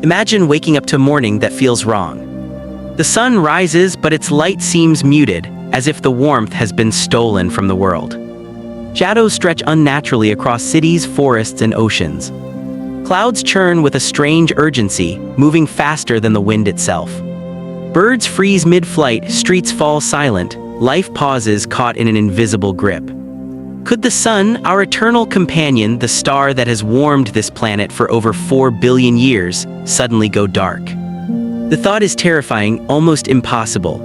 Imagine waking up to a morning that feels wrong. The sun rises, but its light seems muted, as if the warmth has been stolen from the world. Shadows stretch unnaturally across cities, forests, and oceans. Clouds churn with a strange urgency, moving faster than the wind itself. Birds freeze mid-flight, streets fall silent, life pauses caught in an invisible grip. Could the sun, our eternal companion, the star that has warmed this planet for over 4 billion years, suddenly go dark? The thought is terrifying, almost impossible.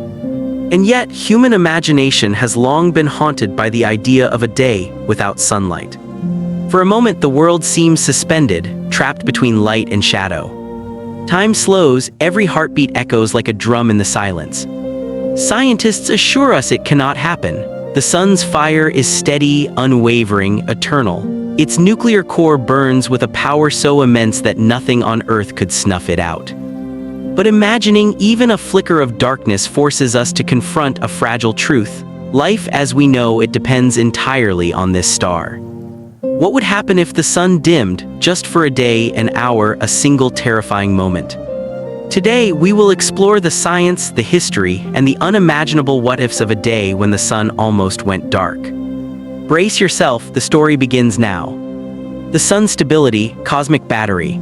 And yet, human imagination has long been haunted by the idea of a day without sunlight. For a moment, the world seems suspended, trapped between light and shadow. Time slows, every heartbeat echoes like a drum in the silence. Scientists assure us it cannot happen. The sun's fire is steady, unwavering, eternal. Its nuclear core burns with a power so immense that nothing on Earth could snuff it out. But imagining even a flicker of darkness forces us to confront a fragile truth. Life as we know it depends entirely on this star. What would happen if the sun dimmed, just for a day, an hour, a single terrifying moment? Today, we will explore the science, the history, and the unimaginable what-ifs of a day when the sun almost went dark. Brace yourself, the story begins now. The sun's stability, cosmic battery.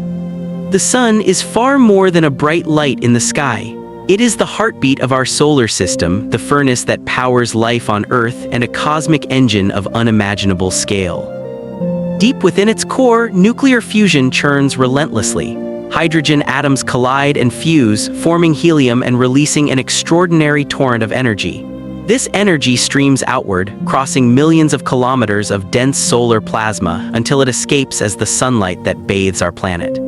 The sun is far more than a bright light in the sky. It is the heartbeat of our solar system, the furnace that powers life on Earth, and a cosmic engine of unimaginable scale. Deep within its core, nuclear fusion churns relentlessly. Hydrogen atoms collide and fuse, forming helium and releasing an extraordinary torrent of energy. This energy streams outward, crossing millions of kilometers of dense solar plasma until it escapes as the sunlight that bathes our planet.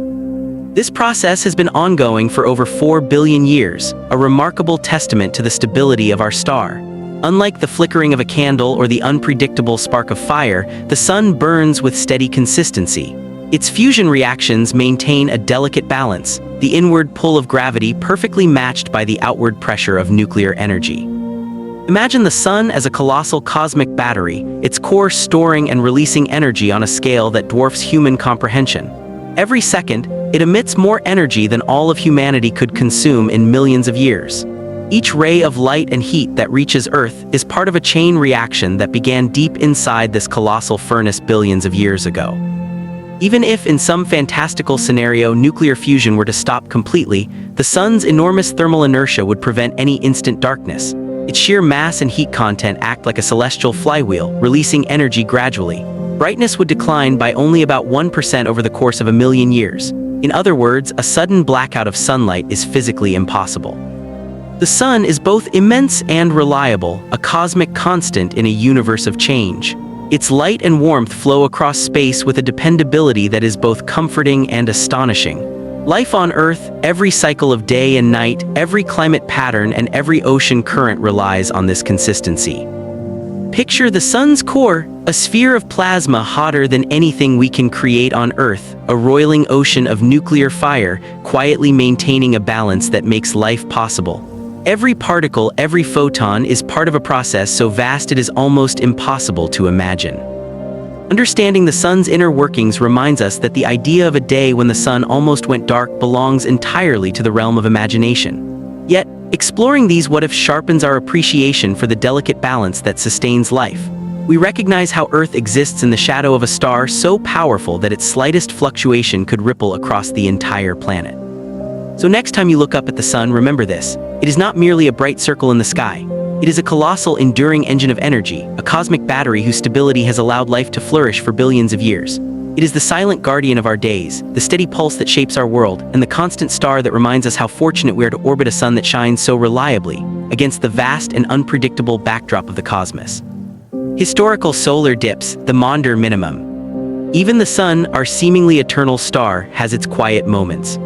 This process has been ongoing for over 4 billion years, a remarkable testament to the stability of our star. Unlike the flickering of a candle or the unpredictable spark of fire, the sun burns with steady consistency. Its fusion reactions maintain a delicate balance, the inward pull of gravity perfectly matched by the outward pressure of nuclear energy. Imagine the sun as a colossal cosmic battery, its core storing and releasing energy on a scale that dwarfs human comprehension. Every second, it emits more energy than all of humanity could consume in millions of years. Each ray of light and heat that reaches Earth is part of a chain reaction that began deep inside this colossal furnace billions of years ago. Even if, in some fantastical scenario, nuclear fusion were to stop completely, the sun's enormous thermal inertia would prevent any instant darkness. Its sheer mass and heat content act like a celestial flywheel, releasing energy gradually. Brightness would decline by only about 1% over the course of a million years. In other words, a sudden blackout of sunlight is physically impossible. The sun is both immense and reliable, a cosmic constant in a universe of change. Its light and warmth flow across space with a dependability that is both comforting and astonishing. Life on Earth, every cycle of day and night, every climate pattern, and every ocean current relies on this consistency. Picture the sun's core, a sphere of plasma hotter than anything we can create on Earth, a roiling ocean of nuclear fire, quietly maintaining a balance that makes life possible. Every particle, every photon is part of a process so vast it is almost impossible to imagine. Understanding the sun's inner workings reminds us that the idea of a day when the sun almost went dark belongs entirely to the realm of imagination. Yet, exploring these what-ifs sharpens our appreciation for the delicate balance that sustains life. We recognize how Earth exists in the shadow of a star so powerful that its slightest fluctuation could ripple across the entire planet. So next time you look up at the sun, remember this. It is not merely a bright circle in the sky. It is a colossal, enduring engine of energy, a cosmic battery whose stability has allowed life to flourish for billions of years. It is the silent guardian of our days, the steady pulse that shapes our world, and the constant star that reminds us how fortunate we are to orbit a sun that shines so reliably against the vast and unpredictable backdrop of the cosmos. Historical solar dips, the Maunder minimum. Even the sun, our seemingly eternal star, has its quiet moments.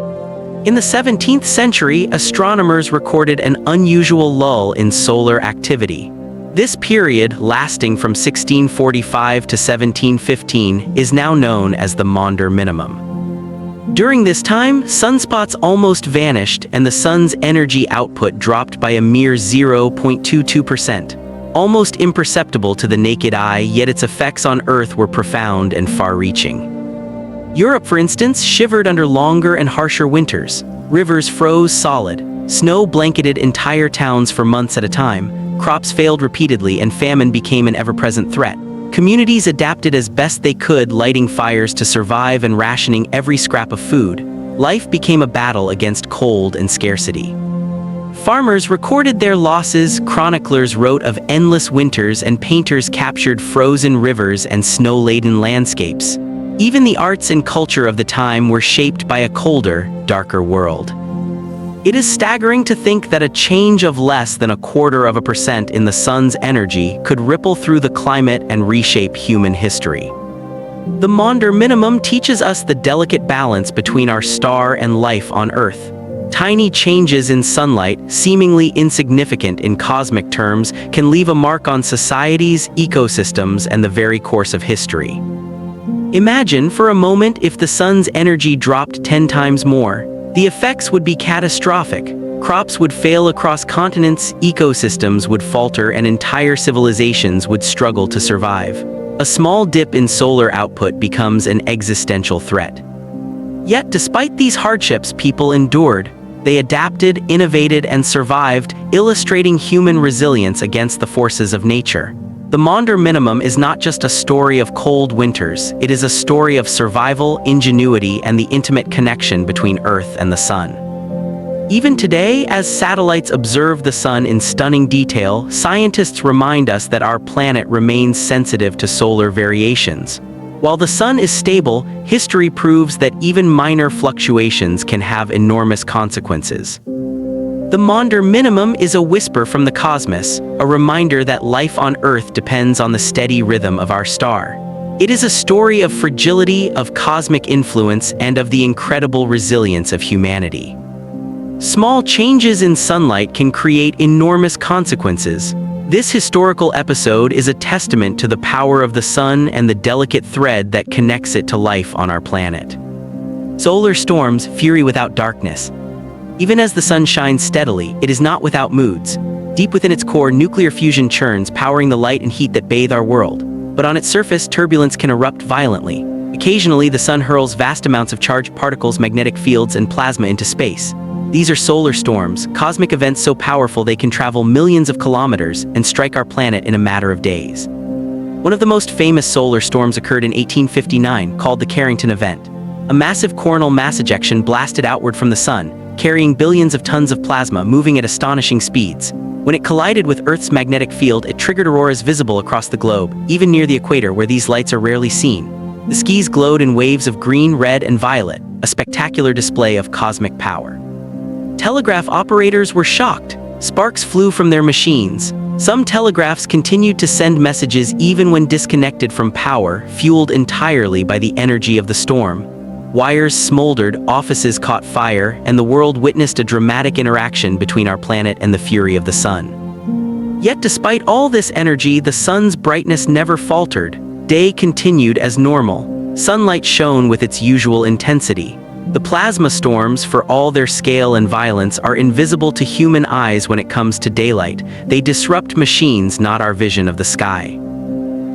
In the 17th century, astronomers recorded an unusual lull in solar activity. This period, lasting from 1645 to 1715, is now known as the Maunder minimum. During this time, sunspots almost vanished and the sun's energy output dropped by a mere 0.22%. Almost imperceptible to the naked eye, yet its effects on Earth were profound and far-reaching. Europe, for instance, shivered under longer and harsher winters. Rivers froze solid. Snow blanketed entire towns for months at a time. Crops failed repeatedly, and famine became an ever-present threat. Communities adapted as best they could, lighting fires to survive and rationing every scrap of food. Life became a battle against cold and scarcity. Farmers recorded their losses, chroniclers wrote of endless winters, and painters captured frozen rivers and snow-laden landscapes. Even the arts and culture of the time were shaped by a colder, darker world. It is staggering to think that a change of less than 0.25% in the sun's energy could ripple through the climate and reshape human history. The Maunder minimum teaches us the delicate balance between our star and life on Earth. Tiny changes in sunlight, seemingly insignificant in cosmic terms, can leave a mark on societies, ecosystems, and the very course of history. Imagine for a moment if the sun's energy dropped 10 times more. The effects would be catastrophic. Crops would fail across continents, ecosystems would falter, and entire civilizations would struggle to survive. A small dip in solar output becomes an existential threat. Yet, despite these hardships, people endured. They adapted, innovated, and survived, illustrating human resilience against the forces of nature. The Maunder minimum is not just a story of cold winters, it is a story of survival, ingenuity, and the intimate connection between Earth and the sun. Even today, as satellites observe the sun in stunning detail, scientists remind us that our planet remains sensitive to solar variations. While the sun is stable, history proves that even minor fluctuations can have enormous consequences. The Maunder minimum is a whisper from the cosmos, a reminder that life on Earth depends on the steady rhythm of our star. It is a story of fragility, of cosmic influence, and of the incredible resilience of humanity. Small changes in sunlight can create enormous consequences. This historical episode is a testament to the power of the sun and the delicate thread that connects it to life on our planet. Solar storms, fury without darkness. Even as the sun shines steadily, it is not without moods. Deep within its core, nuclear fusion churns, powering the light and heat that bathe our world. But on its surface, turbulence can erupt violently. Occasionally, the sun hurls vast amounts of charged particles, magnetic fields, and plasma into space. These are solar storms, cosmic events so powerful they can travel millions of kilometers and strike our planet in a matter of days. One of the most famous solar storms occurred in 1859, called the Carrington event. A massive coronal mass ejection blasted outward from the sun, carrying billions of tons of plasma moving at astonishing speeds. When it collided with Earth's magnetic field, it triggered auroras visible across the globe, even near the equator where these lights are rarely seen. The skies glowed in waves of green, red, and violet, a spectacular display of cosmic power. Telegraph operators were shocked. Sparks flew from their machines. Some telegraphs continued to send messages even when disconnected from power, fueled entirely by the energy of the storm. Wires smoldered, offices caught fire, and the world witnessed a dramatic interaction between our planet and the fury of the sun. Yet despite all this energy, the sun's brightness never faltered. Day continued as normal. Sunlight shone with its usual intensity. The plasma storms, for all their scale and violence, are invisible to human eyes when it comes to daylight. They disrupt machines, not our vision of the sky.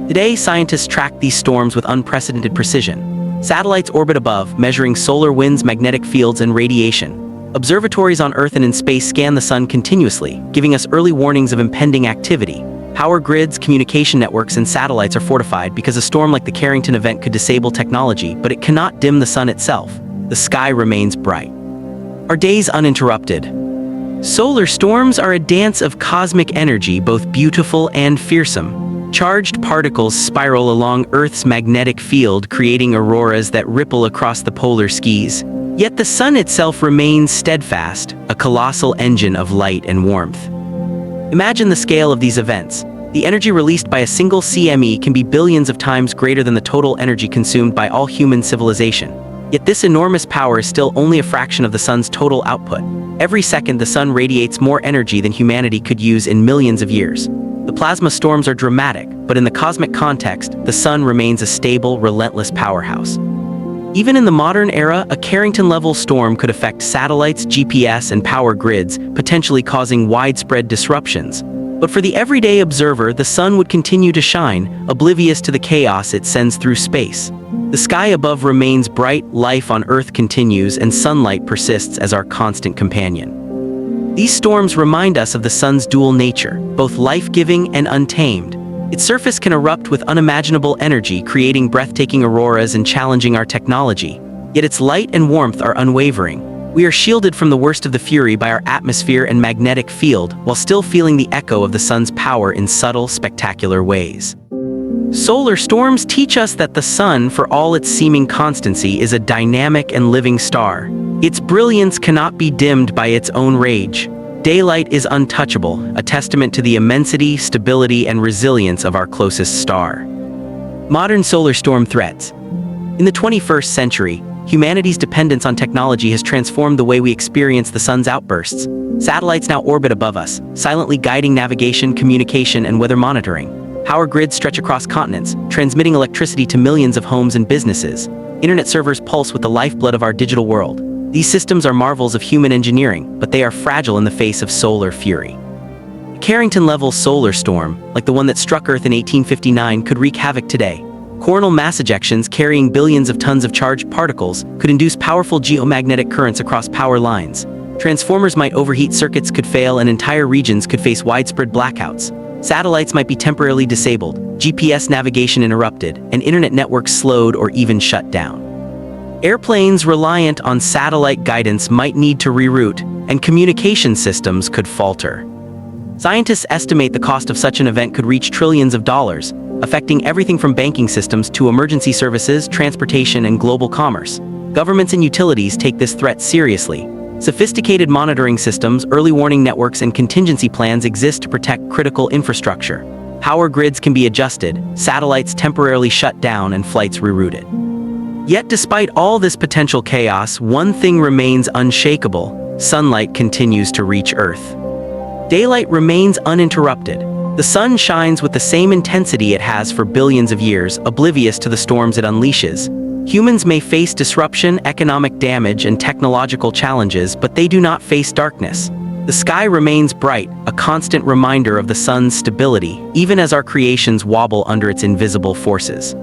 Today, scientists track these storms with unprecedented precision. Satellites orbit above, measuring solar winds, magnetic fields, and radiation. Observatories on Earth and in space scan the sun continuously, giving us early warnings of impending activity. Power grids, communication networks, and satellites are fortified because a storm like the Carrington event could disable technology, but it cannot dim the sun itself. The sky remains bright. Our days uninterrupted. Solar storms are a dance of cosmic energy, both beautiful and fearsome. Charged particles spiral along Earth's magnetic field, creating auroras that ripple across the polar skies. Yet the sun itself remains steadfast, a colossal engine of light and warmth. Imagine the scale of these events. The energy released by a single CME can be billions of times greater than the total energy consumed by all human civilization. Yet this enormous power is still only a fraction of the sun's total output. Every second, the sun radiates more energy than humanity could use in millions of years. The plasma storms are dramatic, but in the cosmic context, the sun remains a stable, relentless powerhouse. Even in the modern era, a Carrington-level storm could affect satellites, GPS, and power grids, potentially causing widespread disruptions. But for the everyday observer, the sun would continue to shine, oblivious to the chaos it sends through space. The sky above remains bright, life on Earth continues, and sunlight persists as our constant companion. These storms remind us of the sun's dual nature, both life-giving and untamed. Its surface can erupt with unimaginable energy, creating breathtaking auroras and challenging our technology. Yet its light and warmth are unwavering. We are shielded from the worst of the fury by our atmosphere and magnetic field, while still feeling the echo of the sun's power in subtle, spectacular ways. Solar storms teach us that the sun, for all its seeming constancy, is a dynamic and living star. Its brilliance cannot be dimmed by its own rage. Daylight is untouchable, a testament to the immensity, stability, and resilience of our closest star. Modern solar storm threats. In the 21st century, humanity's dependence on technology has transformed the way we experience the sun's outbursts. Satellites now orbit above us, silently guiding navigation, communication, and weather monitoring. Power grids stretch across continents, transmitting electricity to millions of homes and businesses. Internet servers pulse with the lifeblood of our digital world. These systems are marvels of human engineering, but they are fragile in the face of solar fury. A Carrington-level solar storm, like the one that struck Earth in 1859, could wreak havoc today. Coronal mass ejections carrying billions of tons of charged particles could induce powerful geomagnetic currents across power lines. Transformers might overheat, circuits could fail, and entire regions could face widespread blackouts. Satellites might be temporarily disabled, GPS navigation interrupted, and internet networks slowed or even shut down. Airplanes reliant on satellite guidance might need to reroute, and communication systems could falter. Scientists estimate the cost of such an event could reach trillions of dollars, affecting everything from banking systems to emergency services, transportation, and global commerce. Governments and utilities take this threat seriously. Sophisticated monitoring systems, early warning networks, and contingency plans exist to protect critical infrastructure. Power grids can be adjusted, satellites temporarily shut down, and flights rerouted. Yet despite all this potential chaos, one thing remains unshakable: sunlight continues to reach Earth. Daylight remains uninterrupted. The sun shines with the same intensity it has for billions of years, oblivious to the storms it unleashes. Humans may face disruption, economic damage, and technological challenges, but they do not face darkness. The sky remains bright, a constant reminder of the sun's stability, even as our creations wobble under its invisible forces.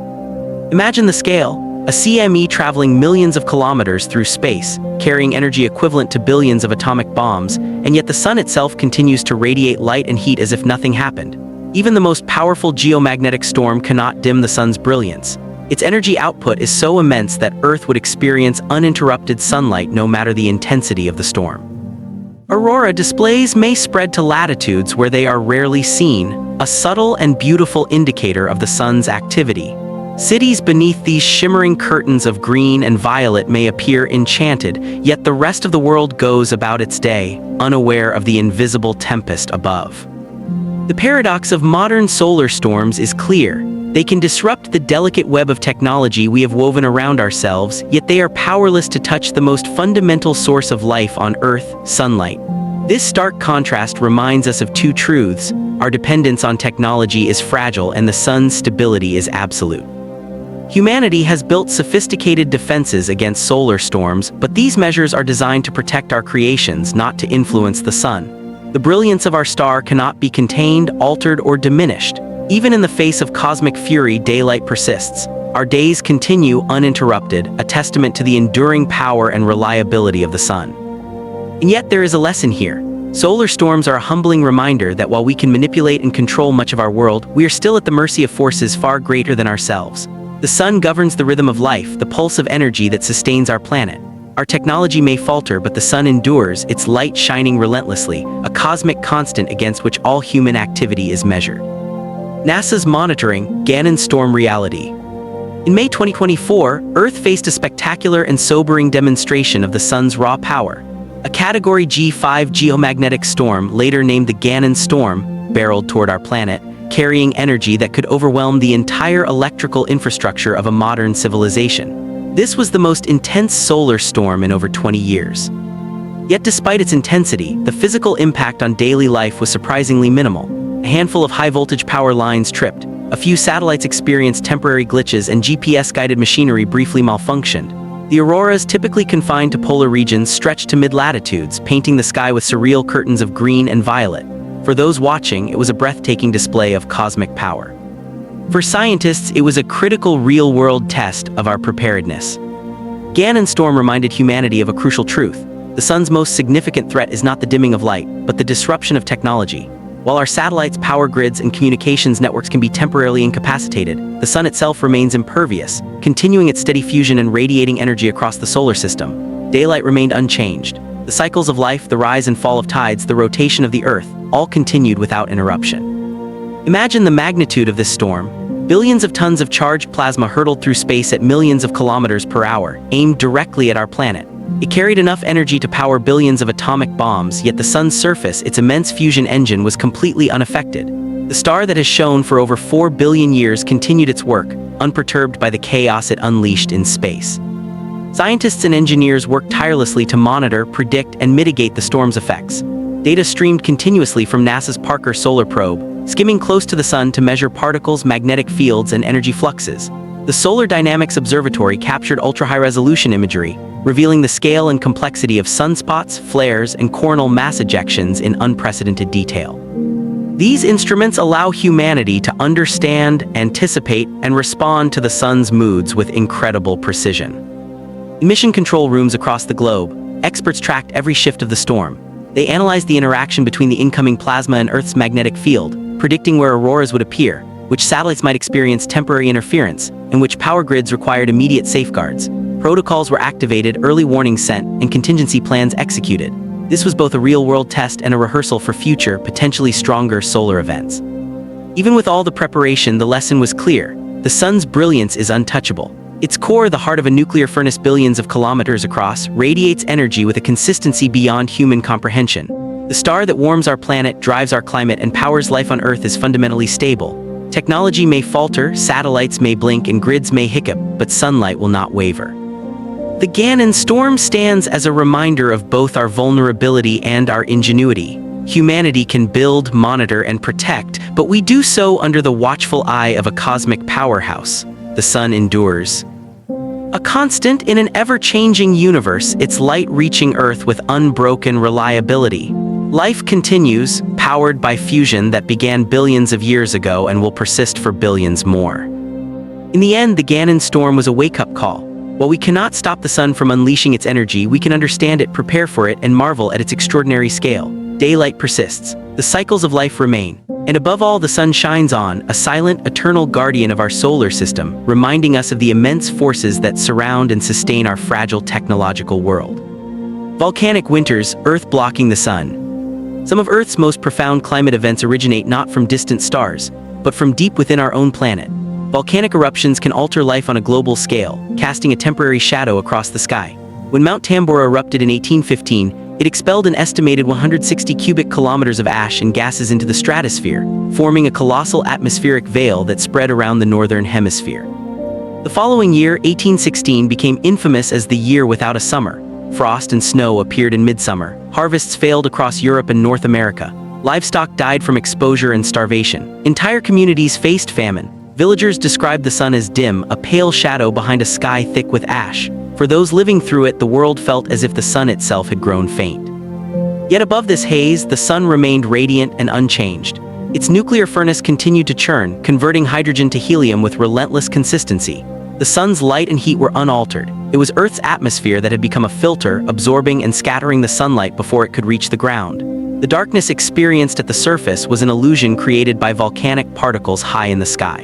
Imagine the scale: a CME traveling millions of kilometers through space, carrying energy equivalent to billions of atomic bombs, and yet the sun itself continues to radiate light and heat as if nothing happened. Even the most powerful geomagnetic storm cannot dim the sun's brilliance. Its energy output is so immense that Earth would experience uninterrupted sunlight no matter the intensity of the storm. Aurora displays may spread to latitudes where they are rarely seen, a subtle and beautiful indicator of the sun's activity. Cities beneath these shimmering curtains of green and violet may appear enchanted, yet the rest of the world goes about its day, unaware of the invisible tempest above. The paradox of modern solar storms is clear. They can disrupt the delicate web of technology we have woven around ourselves, yet they are powerless to touch the most fundamental source of life on Earth: sunlight. This stark contrast reminds us of two truths: our dependence on technology is fragile and the sun's stability is absolute. Humanity has built sophisticated defenses against solar storms, but these measures are designed to protect our creations, not to influence the sun. The brilliance of our star cannot be contained, altered, or diminished. Even in the face of cosmic fury, daylight persists. Our days continue uninterrupted, a testament to the enduring power and reliability of the sun. And yet there is a lesson here. Solar storms are a humbling reminder that while we can manipulate and control much of our world, we are still at the mercy of forces far greater than ourselves. The sun governs the rhythm of life, the pulse of energy that sustains our planet. Our technology may falter, but the sun endures, its light shining relentlessly, a cosmic constant against which all human activity is measured. NASA's monitoring Gannon storm reality. In May 2024, Earth faced a spectacular and sobering demonstration of the sun's raw power. A Category G5 geomagnetic storm, later named the Gannon storm, barreled toward our planet, carrying energy that could overwhelm the entire electrical infrastructure of a modern civilization. This was the most intense solar storm in over 20 years. Yet despite its intensity, the physical impact on daily life was surprisingly minimal. A handful of high-voltage power lines tripped, a few satellites experienced temporary glitches, and GPS-guided machinery briefly malfunctioned. The auroras, typically confined to polar regions, stretched to mid-latitudes, painting the sky with surreal curtains of green and violet. For those watching, it was a breathtaking display of cosmic power. For scientists, it was a critical real-world test of our preparedness. Gannon storm reminded humanity of a crucial truth. The sun's most significant threat is not the dimming of light, but the disruption of technology. While our satellites, power grids, and communications networks can be temporarily incapacitated, the sun itself remains impervious, continuing its steady fusion and radiating energy across the solar system. Daylight remained unchanged. The cycles of life, the rise and fall of tides, the rotation of the Earth, all continued without interruption. Imagine the magnitude of this storm. Billions of tons of charged plasma hurtled through space at millions of kilometers per hour, aimed directly at our planet. It carried enough energy to power billions of atomic bombs, yet the sun's surface, its immense fusion engine, was completely unaffected. The star that has shone for over 4 billion years continued its work, unperturbed by the chaos it unleashed in space. Scientists and engineers worked tirelessly to monitor, predict, and mitigate the storm's effects. Data streamed continuously from NASA's Parker Solar Probe, skimming close to the sun to measure particles, magnetic fields, and energy fluxes. The Solar Dynamics Observatory captured ultra-high-resolution imagery, revealing the scale and complexity of sunspots, flares, and coronal mass ejections in unprecedented detail. These instruments allow humanity to understand, anticipate, and respond to the sun's moods with incredible precision. In mission control rooms across the globe, experts tracked every shift of the storm. They analyzed the interaction between the incoming plasma and Earth's magnetic field, predicting where auroras would appear, which satellites might experience temporary interference, and which power grids required immediate safeguards. Protocols were activated, early warnings sent, and contingency plans executed. This was both a real-world test and a rehearsal for future, potentially stronger solar events. Even with all the preparation, the lesson was clear. The sun's brilliance is untouchable. Its core, the heart of a nuclear furnace billions of kilometers across, radiates energy with a consistency beyond human comprehension. The star that warms our planet, drives our climate, and powers life on Earth is fundamentally stable. Technology may falter, satellites may blink, and grids may hiccup, but sunlight will not waver. The Gannon storm stands as a reminder of both our vulnerability and our ingenuity. Humanity can build, monitor, and protect, but we do so under the watchful eye of a cosmic powerhouse. The sun endures. A constant in an ever-changing universe, its light reaching Earth with unbroken reliability. Life continues, powered by fusion that began billions of years ago and will persist for billions more. In the end, the Gannon storm was a wake-up call. While we cannot stop the sun from unleashing its energy, we can understand it, prepare for it, and marvel at its extraordinary scale. Daylight persists. The cycles of life remain. And above all, the sun shines on, a silent, eternal guardian of our solar system, reminding us of the immense forces that surround and sustain our fragile technological world. Volcanic winters, Earth blocking the sun. Some of Earth's most profound climate events originate not from distant stars, but from deep within our own planet. Volcanic eruptions can alter life on a global scale, casting a temporary shadow across the sky. When Mount Tambora erupted in 1815, it expelled an estimated 160 cubic kilometers of ash and gases into the stratosphere, forming a colossal atmospheric veil that spread around the northern hemisphere. The following year, 1816, became infamous as the year without a summer. Frost and snow appeared in midsummer. Harvests failed across Europe and North America. Livestock died from exposure and starvation. Entire communities faced famine. Villagers described the sun as dim, a pale shadow behind a sky thick with ash. For those living through it, the world felt as if the sun itself had grown faint. Yet above this haze, the sun remained radiant and unchanged. Its nuclear furnace continued to churn, converting hydrogen to helium with relentless consistency. The sun's light and heat were unaltered. It was Earth's atmosphere that had become a filter, absorbing and scattering the sunlight before it could reach the ground. The darkness experienced at the surface was an illusion created by volcanic particles high in the sky.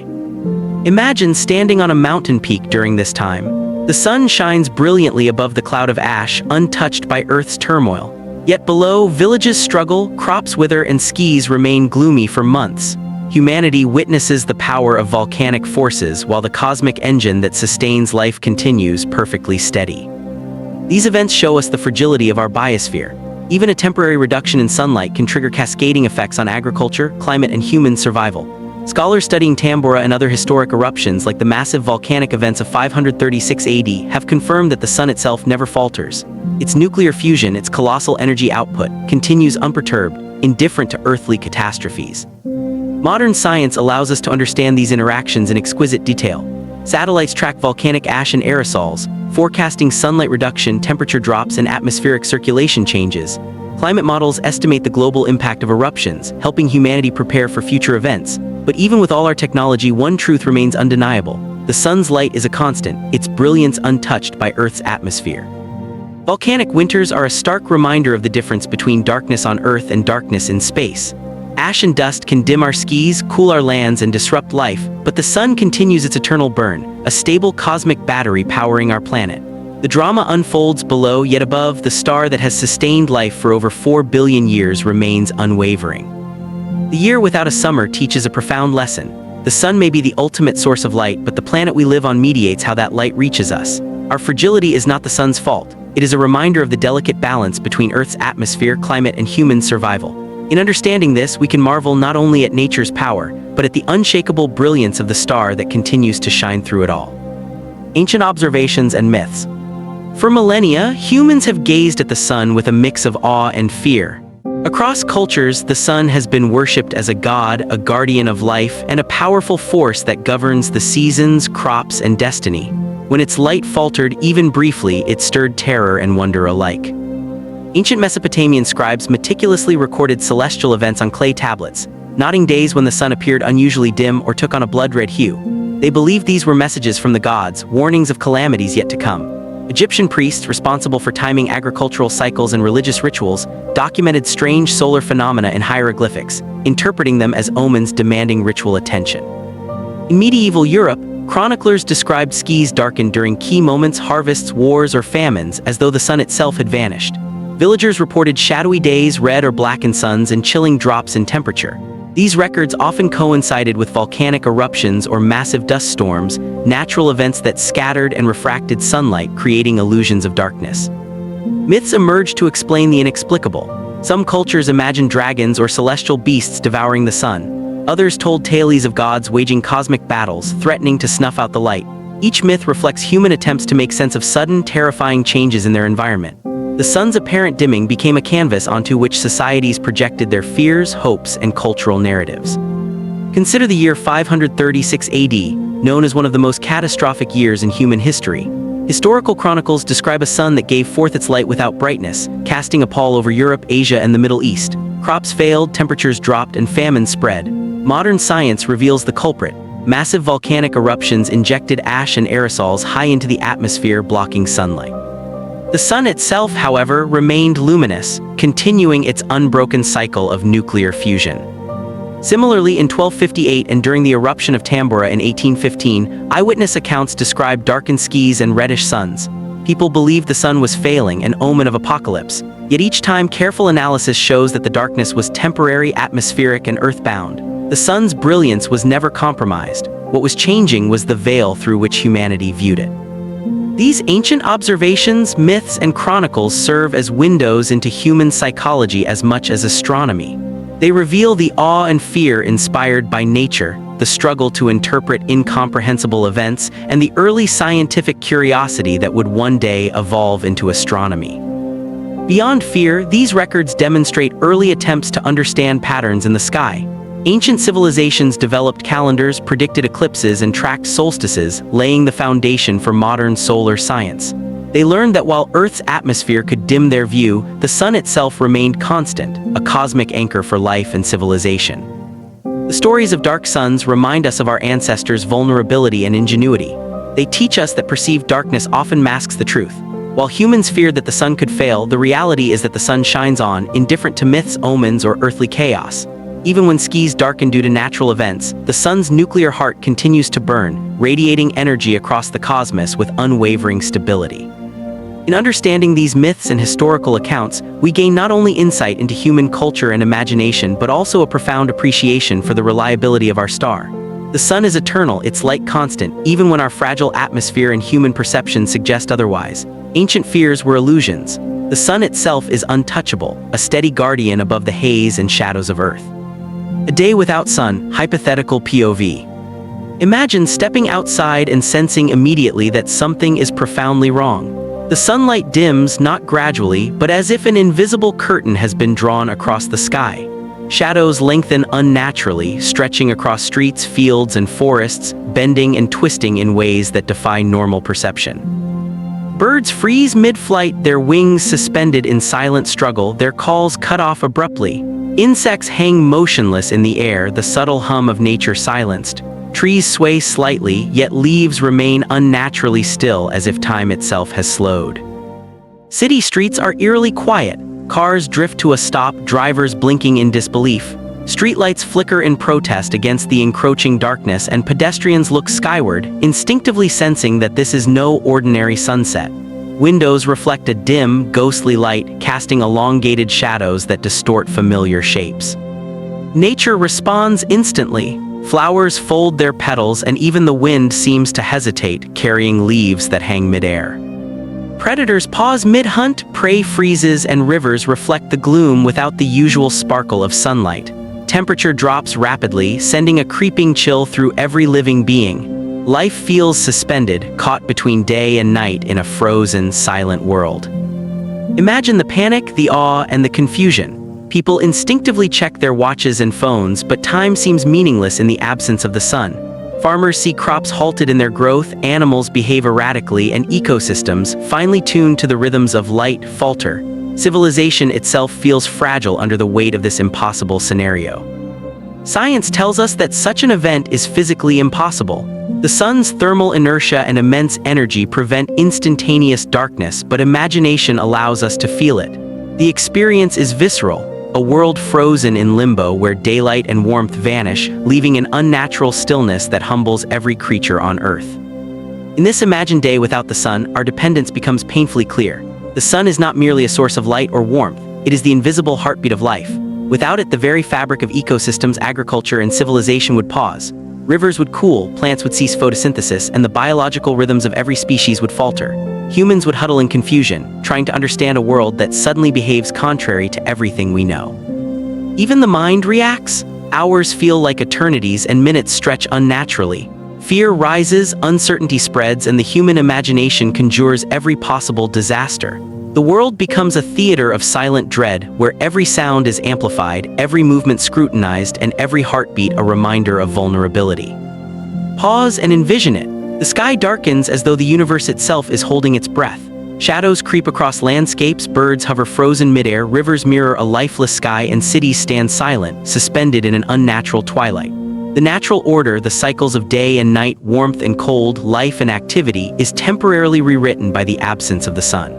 Imagine standing on a mountain peak during this time. The sun shines brilliantly above the cloud of ash, untouched by Earth's turmoil. Yet below, villages struggle, crops wither, and skies remain gloomy for months. Humanity witnesses the power of volcanic forces while the cosmic engine that sustains life continues perfectly steady. These events show us the fragility of our biosphere. Even a temporary reduction in sunlight can trigger cascading effects on agriculture, climate, and human survival. Scholars studying Tambora and other historic eruptions like the massive volcanic events of 536 AD have confirmed that the sun itself never falters. Its nuclear fusion, its colossal energy output, continues unperturbed, indifferent to earthly catastrophes. Modern science allows us to understand these interactions in exquisite detail. Satellites track volcanic ash and aerosols, forecasting sunlight reduction, temperature drops, and atmospheric circulation changes. Climate models estimate the global impact of eruptions, helping humanity prepare for future events. But even with all our technology, one truth remains undeniable. The sun's light is a constant, its brilliance untouched by Earth's atmosphere. Volcanic winters are a stark reminder of the difference between darkness on Earth and darkness in space. Ash and dust can dim our skis, cool our lands, and disrupt life, but the sun continues its eternal burn, a stable cosmic battery powering our planet. The drama unfolds below, yet above, the star that has sustained life for over 4 billion years remains unwavering. The year without a summer teaches a profound lesson. The sun may be the ultimate source of light, but the planet we live on mediates how that light reaches us. Our fragility is not the sun's fault. It is a reminder of the delicate balance between Earth's atmosphere, climate, and human survival. In understanding this, we can marvel not only at nature's power, but at the unshakable brilliance of the star that continues to shine through it all. Ancient observations and myths. For millennia, humans have gazed at the sun with a mix of awe and fear. Across cultures, the sun has been worshipped as a god, a guardian of life, and a powerful force that governs the seasons, crops, and destiny. When its light faltered, even briefly, it stirred terror and wonder alike. Ancient Mesopotamian scribes meticulously recorded celestial events on clay tablets, noting days when the sun appeared unusually dim or took on a blood-red hue. They believed these were messages from the gods, warnings of calamities yet to come. Egyptian priests, responsible for timing agricultural cycles and religious rituals, documented strange solar phenomena in hieroglyphics, interpreting them as omens demanding ritual attention. In medieval Europe, chroniclers described skies darkened during key moments, harvests, wars, or famines, as though the sun itself had vanished. Villagers reported shadowy days, red or blackened suns, and chilling drops in temperature. These records often coincided with volcanic eruptions or massive dust storms, natural events that scattered and refracted sunlight, creating illusions of darkness. Myths emerged to explain the inexplicable. Some cultures imagined dragons or celestial beasts devouring the sun. Others told tales of gods waging cosmic battles, threatening to snuff out the light. Each myth reflects human attempts to make sense of sudden, terrifying changes in their environment. The sun's apparent dimming became a canvas onto which societies projected their fears, hopes, and cultural narratives. Consider the year 536 AD, known as one of the most catastrophic years in human history. Historical chronicles describe a sun that gave forth its light without brightness, casting a pall over Europe, Asia, and the Middle East. Crops failed, temperatures dropped, and famine spread. Modern science reveals the culprit. Massive volcanic eruptions injected ash and aerosols high into the atmosphere, blocking sunlight. The sun itself, however, remained luminous, continuing its unbroken cycle of nuclear fusion. Similarly, in 1258 and during the eruption of Tambora in 1815, eyewitness accounts described darkened skies and reddish suns. People believed the sun was failing, an omen of apocalypse. Yet each time, careful analysis shows that the darkness was temporary, atmospheric, and earthbound. The sun's brilliance was never compromised. What was changing was the veil through which humanity viewed it. These ancient observations, myths, and chronicles serve as windows into human psychology as much as astronomy. They reveal the awe and fear inspired by nature, the struggle to interpret incomprehensible events, and the early scientific curiosity that would one day evolve into astronomy. Beyond fear, these records demonstrate early attempts to understand patterns in the sky. Ancient civilizations developed calendars, predicted eclipses, and tracked solstices, laying the foundation for modern solar science. They learned that while Earth's atmosphere could dim their view, the sun itself remained constant, a cosmic anchor for life and civilization. The stories of dark suns remind us of our ancestors' vulnerability and ingenuity. They teach us that perceived darkness often masks the truth. While humans feared that the sun could fail, the reality is that the sun shines on, indifferent to myths, omens, or earthly chaos. Even when skies darken due to natural events, the sun's nuclear heart continues to burn, radiating energy across the cosmos with unwavering stability. In understanding these myths and historical accounts, we gain not only insight into human culture and imagination, but also a profound appreciation for the reliability of our star. The sun is eternal, its light constant, even when our fragile atmosphere and human perception suggest otherwise. Ancient fears were illusions. The sun itself is untouchable, a steady guardian above the haze and shadows of Earth. A day without sun, hypothetical POV. Imagine stepping outside and sensing immediately that something is profoundly wrong. The sunlight dims, not gradually, but as if an invisible curtain has been drawn across the sky. Shadows lengthen unnaturally, stretching across streets, fields, and forests, bending and twisting in ways that defy normal perception. Birds freeze mid-flight, their wings suspended in silent struggle, their calls cut off abruptly. Insects hang motionless in the air, the subtle hum of nature silenced. Trees sway slightly, yet leaves remain unnaturally still, as if time itself has slowed. City streets are eerily quiet. Cars drift to a stop, drivers blinking in disbelief. Streetlights flicker in protest against the encroaching darkness, and pedestrians look skyward, instinctively sensing that this is no ordinary sunset. Windows reflect a dim, ghostly light, casting elongated shadows that distort familiar shapes. Nature responds instantly. Flowers fold their petals, and even the wind seems to hesitate, carrying leaves that hang midair. Predators pause mid-hunt, prey freezes, and rivers reflect the gloom without the usual sparkle of sunlight. Temperature drops rapidly, sending a creeping chill through every living being. Life feels suspended, caught between day and night in a frozen, silent world. Imagine the panic, the awe, and the confusion. People instinctively check their watches and phones, but time seems meaningless in the absence of the sun. Farmers see crops halted in their growth, animals behave erratically, and ecosystems, finely tuned to the rhythms of light, falter. Civilization itself feels fragile under the weight of this impossible scenario. Science tells us that such an event is physically impossible. The sun's thermal inertia and immense energy prevent instantaneous darkness, but imagination allows us to feel it. The experience is visceral. A world frozen in limbo where daylight and warmth vanish, leaving an unnatural stillness that humbles every creature on Earth. In this imagined day without the sun, our dependence becomes painfully clear. The sun is not merely a source of light or warmth, it is the invisible heartbeat of life. Without it, the very fabric of ecosystems, agriculture, and civilization would pause. Rivers would cool, plants would cease photosynthesis, and the biological rhythms of every species would falter. Humans would huddle in confusion, trying to understand a world that suddenly behaves contrary to everything we know. Even the mind reacts. Hours feel like eternities and minutes stretch unnaturally. Fear rises, uncertainty spreads, and the human imagination conjures every possible disaster. The world becomes a theater of silent dread, where every sound is amplified, every movement scrutinized, and every heartbeat a reminder of vulnerability. Pause and envision it. The sky darkens as though the universe itself is holding its breath. Shadows creep across landscapes, birds hover frozen midair, rivers mirror a lifeless sky, and cities stand silent, suspended in an unnatural twilight. The natural order, the cycles of day and night, warmth and cold, life and activity, is temporarily rewritten by the absence of the sun.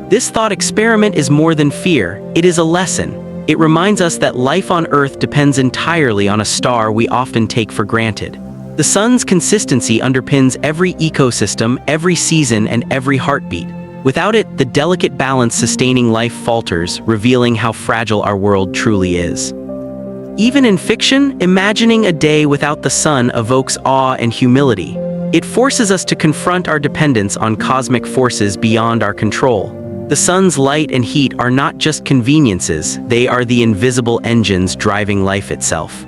This thought experiment is more than fear, it is a lesson. It reminds us that life on Earth depends entirely on a star we often take for granted. The sun's consistency underpins every ecosystem, every season, and every heartbeat. Without it, the delicate balance sustaining life falters, revealing how fragile our world truly is. Even in fiction, imagining a day without the sun evokes awe and humility. It forces us to confront our dependence on cosmic forces beyond our control. The sun's light and heat are not just conveniences, they are the invisible engines driving life itself.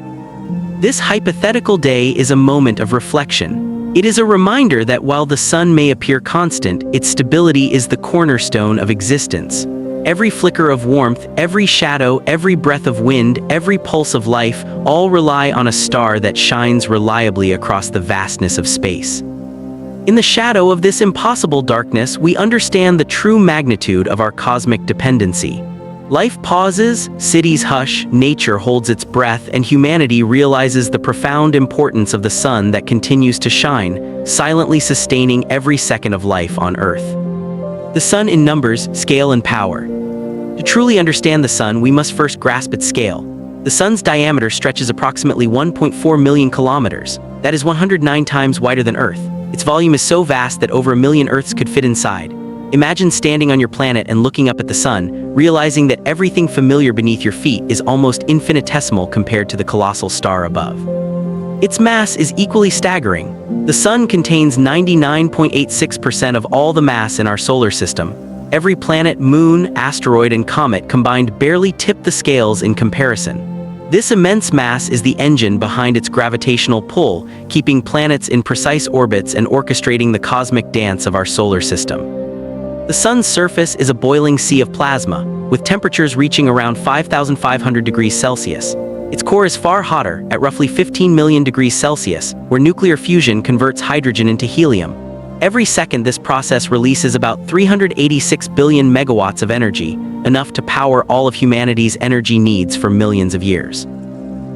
This hypothetical day is a moment of reflection. It is a reminder that while the sun may appear constant, its stability is the cornerstone of existence. Every flicker of warmth, every shadow, every breath of wind, every pulse of life, all rely on a star that shines reliably across the vastness of space. In the shadow of this impossible darkness, we understand the true magnitude of our cosmic dependency. Life pauses, cities hush, nature holds its breath, and humanity realizes the profound importance of the sun that continues to shine, silently sustaining every second of life on Earth. The sun in numbers, scale, and power. To truly understand the sun, we must first grasp its scale. The sun's diameter stretches approximately 1.4 million kilometers. That is 109 times wider than Earth. Its volume is so vast that over 1 million Earths could fit inside. Imagine standing on your planet and looking up at the sun, realizing that everything familiar beneath your feet is almost infinitesimal compared to the colossal star above. Its mass is equally staggering. The sun contains 99.86% of all the mass in our solar system. Every planet, moon, asteroid, and comet combined barely tip the scales in comparison. This immense mass is the engine behind its gravitational pull, keeping planets in precise orbits and orchestrating the cosmic dance of our solar system. The sun's surface is a boiling sea of plasma, with temperatures reaching around 5,500 degrees Celsius. Its core is far hotter, at roughly 15 million degrees Celsius, where nuclear fusion converts hydrogen into helium. Every second, this process releases about 386 billion megawatts of energy, enough to power all of humanity's energy needs for millions of years.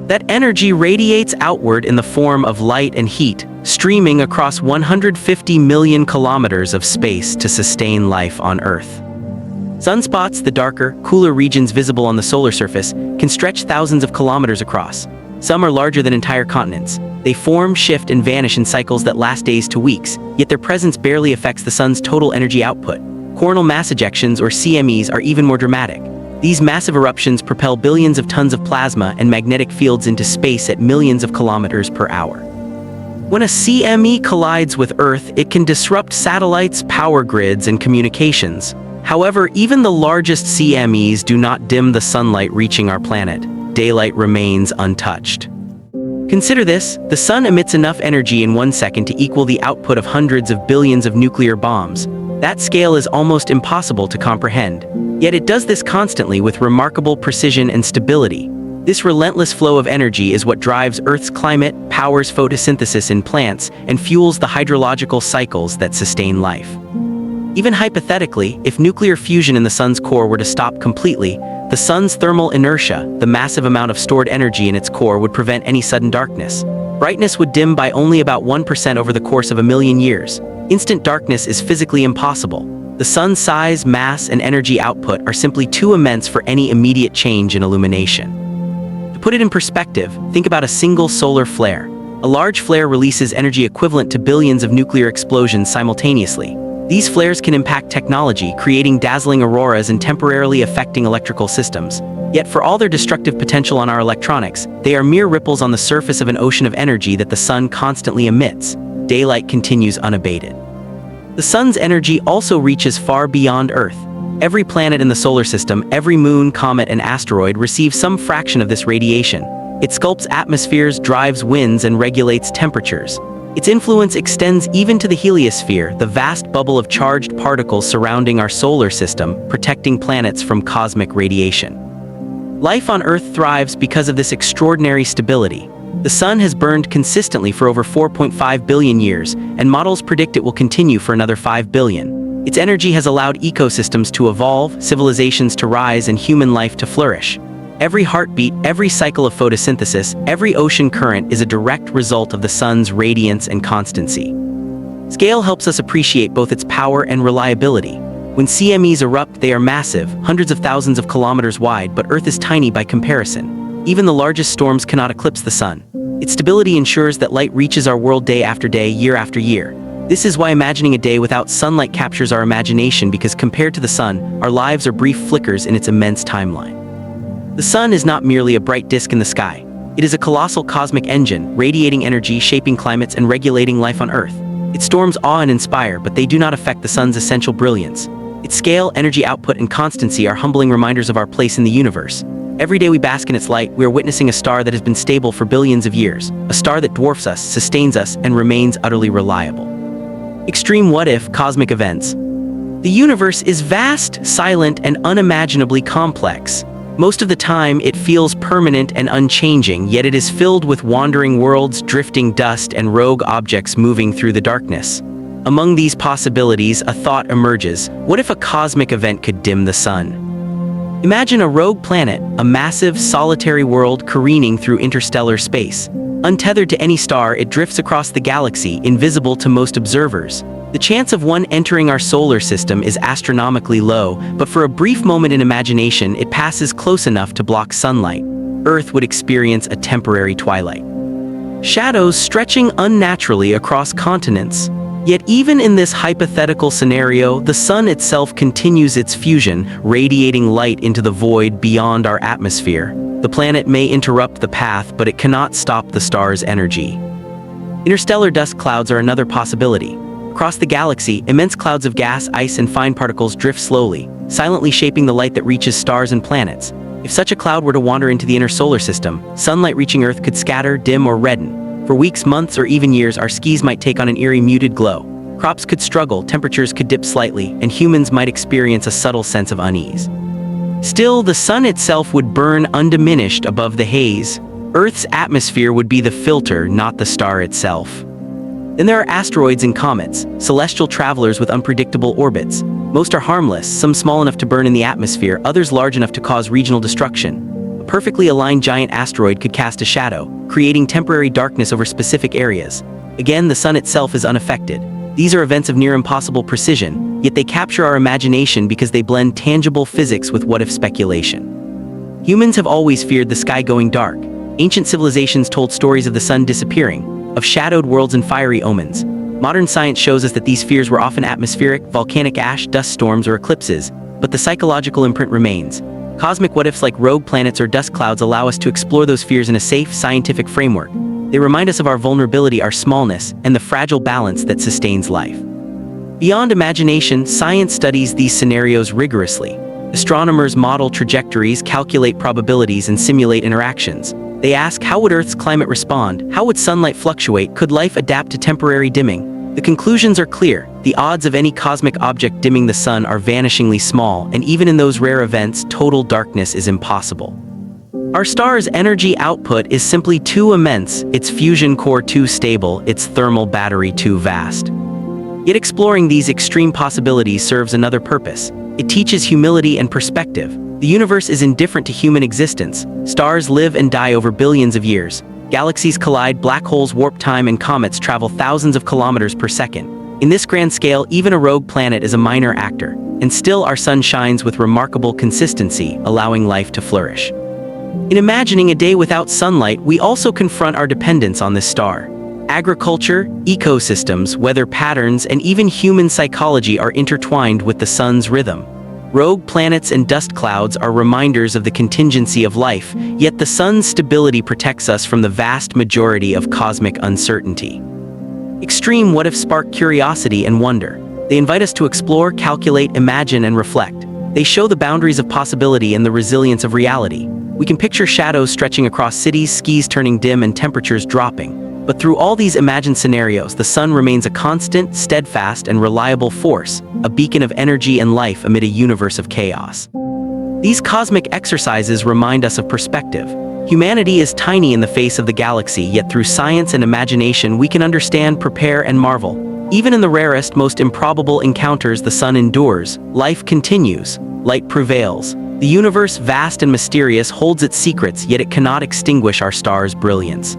That energy radiates outward in the form of light and heat, streaming across 150 million kilometers of space to sustain life on Earth. Sunspots, the darker, cooler regions visible on the solar surface, can stretch thousands of kilometers across. Some are larger than entire continents. They form, shift, and vanish in cycles that last days to weeks, yet their presence barely affects the sun's total energy output. Coronal mass ejections, or CMEs, are even more dramatic. These massive eruptions propel billions of tons of plasma and magnetic fields into space at millions of kilometers per hour. When a CME collides with Earth, it can disrupt satellites, power grids, and communications. However, even the largest CMEs do not dim the sunlight reaching our planet. Daylight remains untouched. Consider this: the sun emits enough energy in 1 second to equal the output of hundreds of billions of nuclear bombs. That scale is almost impossible to comprehend. Yet it does this constantly with remarkable precision and stability. This relentless flow of energy is what drives Earth's climate, powers photosynthesis in plants, and fuels the hydrological cycles that sustain life. Even hypothetically, if nuclear fusion in the sun's core were to stop completely, the sun's thermal inertia, the massive amount of stored energy in its core, would prevent any sudden darkness. Brightness would dim by only about 1% over the course of a million years. Instant darkness is physically impossible. The sun's size, mass, and energy output are simply too immense for any immediate change in illumination. To put it in perspective, think about a single solar flare. A large flare releases energy equivalent to billions of nuclear explosions simultaneously. These flares can impact technology, creating dazzling auroras and temporarily affecting electrical systems. Yet for all their destructive potential on our electronics, they are mere ripples on the surface of an ocean of energy that the sun constantly emits. Daylight continues unabated. The sun's energy also reaches far beyond Earth. Every planet in the solar system, every moon, comet, and asteroid receives some fraction of this radiation. It sculpts atmospheres, drives winds, and regulates temperatures. Its influence extends even to the heliosphere, the vast bubble of charged particles surrounding our solar system, protecting planets from cosmic radiation. Life on Earth thrives because of this extraordinary stability. The sun has burned consistently for over 4.5 billion years, and models predict it will continue for another 5 billion. Its energy has allowed ecosystems to evolve, civilizations to rise, and human life to flourish. Every heartbeat, every cycle of photosynthesis, every ocean current is a direct result of the sun's radiance and constancy. Scale helps us appreciate both its power and reliability. When CMEs erupt, they are massive, hundreds of thousands of kilometers wide, but Earth is tiny by comparison. Even the largest storms cannot eclipse the sun. Its stability ensures that light reaches our world day after day, year after year. This is why imagining a day without sunlight captures our imagination, because compared to the sun, our lives are brief flickers in its immense timeline. The sun is not merely a bright disk in the sky. It is a colossal cosmic engine, radiating energy, shaping climates, and regulating life on Earth. Its storms awe and inspire, but they do not affect the sun's essential brilliance. Its scale, energy output, and constancy are humbling reminders of our place in the universe. Every day we bask in its light, we are witnessing a star that has been stable for billions of years, a star that dwarfs us, sustains us, and remains utterly reliable. Extreme what-if cosmic events. The universe is vast, silent, and unimaginably complex. Most of the time, it feels permanent and unchanging, yet it is filled with wandering worlds, drifting dust, and rogue objects moving through the darkness. Among these possibilities, a thought emerges: what if a cosmic event could dim the sun? Imagine a rogue planet, a massive, solitary world careening through interstellar space. Untethered to any star, it drifts across the galaxy, invisible to most observers. The chance of one entering our solar system is astronomically low, but for a brief moment in imagination, it passes close enough to block sunlight. Earth would experience a temporary twilight. Shadows stretching unnaturally across continents. Yet even in this hypothetical scenario, the sun itself continues its fusion, radiating light into the void beyond our atmosphere. The planet may interrupt the path, but it cannot stop the star's energy. Interstellar dust clouds are another possibility. Across the galaxy, immense clouds of gas, ice, and fine particles drift slowly, silently shaping the light that reaches stars and planets. If such a cloud were to wander into the inner solar system, sunlight reaching Earth could scatter, dim, or redden. For weeks, months, or even years, our skies might take on an eerie, muted glow. Crops could struggle, temperatures could dip slightly, and humans might experience a subtle sense of unease. Still, the sun itself would burn undiminished above the haze. Earth's atmosphere would be the filter, not the star itself. Then there are asteroids and comets, celestial travelers with unpredictable orbits. Most are harmless, some small enough to burn in the atmosphere, others large enough to cause regional destruction. A perfectly aligned giant asteroid could cast a shadow, creating temporary darkness over specific areas. Again, the sun itself is unaffected. These are events of near impossible precision, yet they capture our imagination because they blend tangible physics with what-if speculation. Humans have always feared the sky going dark. Ancient civilizations told stories of the sun disappearing, of shadowed worlds and fiery omens. Modern science shows us that these fears were often atmospheric, volcanic ash, dust storms, or eclipses, but the psychological imprint remains. Cosmic what-ifs like rogue planets or dust clouds allow us to explore those fears in a safe, scientific framework. They remind us of our vulnerability, our smallness, and the fragile balance that sustains life. Beyond imagination, science studies these scenarios rigorously. Astronomers model trajectories, calculate probabilities, and simulate interactions. They ask, how would Earth's climate respond? How would sunlight fluctuate? Could life adapt to temporary dimming? The conclusions are clear. The odds of any cosmic object dimming the sun are vanishingly small, and even in those rare events, total darkness is impossible. Our star's energy output is simply too immense, its fusion core too stable, its thermal battery too vast. Yet exploring these extreme possibilities serves another purpose. It teaches humility and perspective. The universe is indifferent to human existence. Stars live and die over billions of years. Galaxies collide, black holes warp time, and comets travel thousands of kilometers per second. In this grand scale, even a rogue planet is a minor actor, and still our sun shines with remarkable consistency, allowing life to flourish. In imagining a day without sunlight, we also confront our dependence on this star. Agriculture, ecosystems, weather patterns, and even human psychology are intertwined with the sun's rhythm. Rogue planets and dust clouds are reminders of the contingency of life, yet the sun's stability protects us from the vast majority of cosmic uncertainty. Extreme what-if spark curiosity and wonder. They invite us to explore, calculate, imagine, and reflect. They show the boundaries of possibility and the resilience of reality. We can picture shadows stretching across cities, skies turning dim, and temperatures dropping. But through all these imagined scenarios, the sun remains a constant, steadfast, and reliable force, a beacon of energy and life amid a universe of chaos. These cosmic exercises remind us of perspective. Humanity is tiny in the face of the galaxy, yet through science and imagination we can understand, prepare, and marvel. Even in the rarest, most improbable encounters, the sun endures, life continues, light prevails. The universe, vast and mysterious, holds its secrets, yet it cannot extinguish our star's brilliance.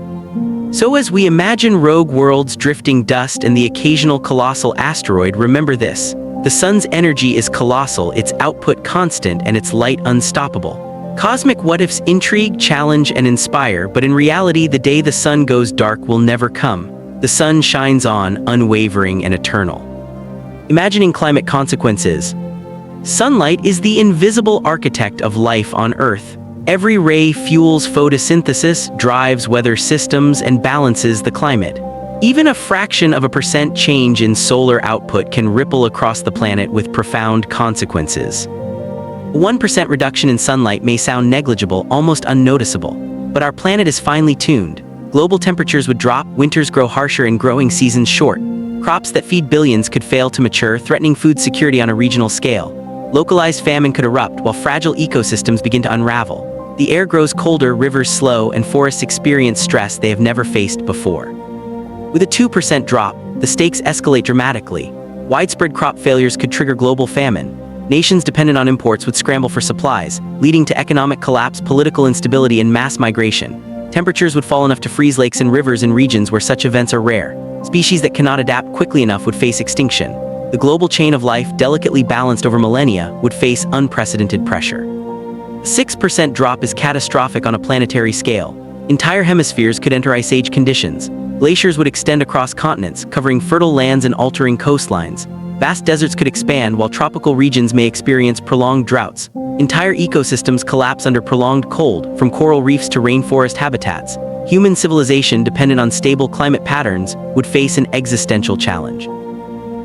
So as we imagine rogue worlds, drifting dust, and the occasional colossal asteroid, remember this: the sun's energy is colossal, its output constant, and its light unstoppable. Cosmic what-ifs intrigue, challenge, and inspire, but in reality, the day the sun goes dark will never come. The sun shines on, unwavering and eternal. Imagining climate consequences. Sunlight is the invisible architect of life on Earth. Every ray fuels photosynthesis, drives weather systems, and balances the climate. Even a fraction of a percent change in solar output can ripple across the planet with profound consequences. A 1% reduction in sunlight may sound negligible, almost unnoticeable, but our planet is finely tuned. Global temperatures would drop, winters grow harsher, and growing seasons short. Crops that feed billions could fail to mature, threatening food security on a regional scale. Localized famine could erupt while fragile ecosystems begin to unravel. The air grows colder, rivers slow, and forests experience stress they have never faced before. With a 2% drop, the stakes escalate dramatically. Widespread crop failures could trigger global famine. Nations dependent on imports would scramble for supplies, leading to economic collapse, political instability, and mass migration. Temperatures would fall enough to freeze lakes and rivers in regions where such events are rare. Species that cannot adapt quickly enough would face extinction. The global chain of life, delicately balanced over millennia, would face unprecedented pressure. A 6% drop is catastrophic on a planetary scale. Entire hemispheres could enter ice age conditions. Glaciers would extend across continents, covering fertile lands and altering coastlines. Vast deserts could expand, while tropical regions may experience prolonged droughts. Entire ecosystems collapse under prolonged cold, from coral reefs to rainforest habitats. Human civilization, dependent on stable climate patterns, would face an existential challenge.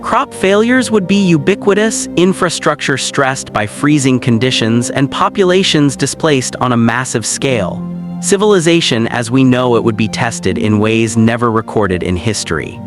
Crop failures would be ubiquitous, infrastructure stressed by freezing conditions, and populations displaced on a massive scale. Civilization as we know it would be tested in ways never recorded in history.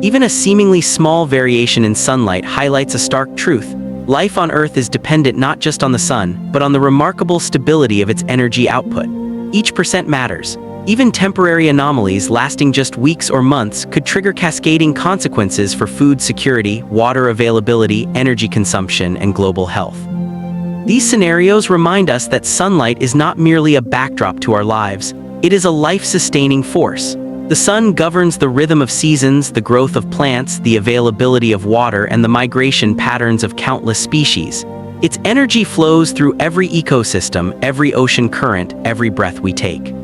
Even a seemingly small variation in sunlight highlights a stark truth. Life on Earth is dependent not just on the sun, but on the remarkable stability of its energy output. Each percent matters. Even temporary anomalies lasting just weeks or months could trigger cascading consequences for food security, water availability, energy consumption, and global health. These scenarios remind us that sunlight is not merely a backdrop to our lives, it is a life-sustaining force. The sun governs the rhythm of seasons, the growth of plants, the availability of water, and the migration patterns of countless species. Its energy flows through every ecosystem, every ocean current, every breath we take.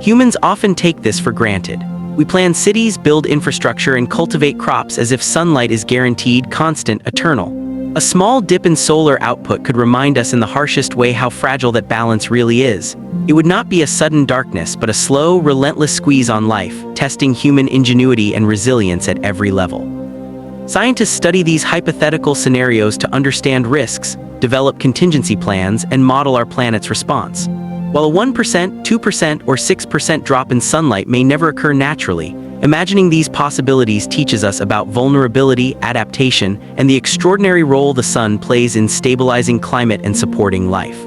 Humans often take this for granted. We plan cities, build infrastructure, and cultivate crops as if sunlight is guaranteed, constant, eternal. A small dip in solar output could remind us in the harshest way how fragile that balance really is. It would not be a sudden darkness, but a slow, relentless squeeze on life, testing human ingenuity and resilience at every level. Scientists study these hypothetical scenarios to understand risks, develop contingency plans, and model our planet's response. While a 1%, 2%, or 6% drop in sunlight may never occur naturally, imagining these possibilities teaches us about vulnerability, adaptation, and the extraordinary role the sun plays in stabilizing climate and supporting life.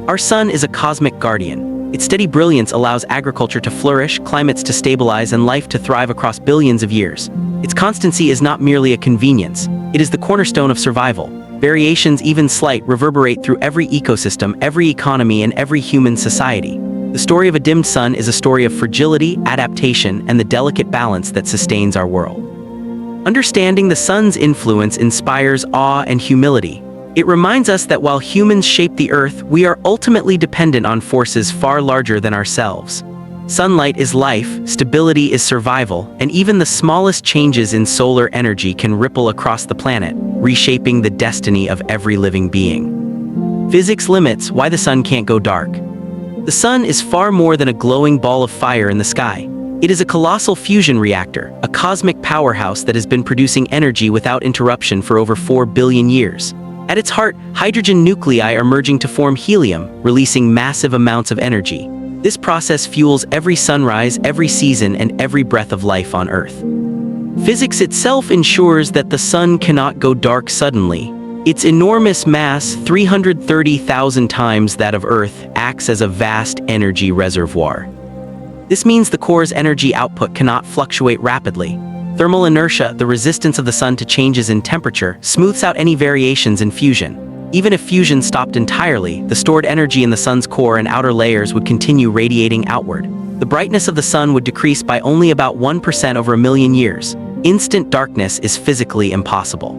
Our sun is a cosmic guardian. Its steady brilliance allows agriculture to flourish, climates to stabilize, and life to thrive across billions of years. Its constancy is not merely a convenience, it is the cornerstone of survival. Variations, even slight, reverberate through every ecosystem, every economy, and every human society. The story of a dimmed sun is a story of fragility, adaptation, and the delicate balance that sustains our world. Understanding the sun's influence inspires awe and humility. It reminds us that while humans shape the earth, we are ultimately dependent on forces far larger than ourselves. Sunlight is life, stability is survival, and even the smallest changes in solar energy can ripple across the planet, reshaping the destiny of every living being. Physics limits why the sun can't go dark. The sun is far more than a glowing ball of fire in the sky. It is a colossal fusion reactor, a cosmic powerhouse that has been producing energy without interruption for over 4 billion years. At its heart, hydrogen nuclei are merging to form helium, releasing massive amounts of energy. This process fuels every sunrise, every season, and every breath of life on Earth. Physics itself ensures that the sun cannot go dark suddenly. Its enormous mass, 330,000 times that of Earth, acts as a vast energy reservoir. This means the core's energy output cannot fluctuate rapidly. Thermal inertia, the resistance of the sun to changes in temperature, smooths out any variations in fusion. Even if fusion stopped entirely, the stored energy in the sun's core and outer layers would continue radiating outward. The brightness of the sun would decrease by only about 1% over a million years. Instant darkness is physically impossible.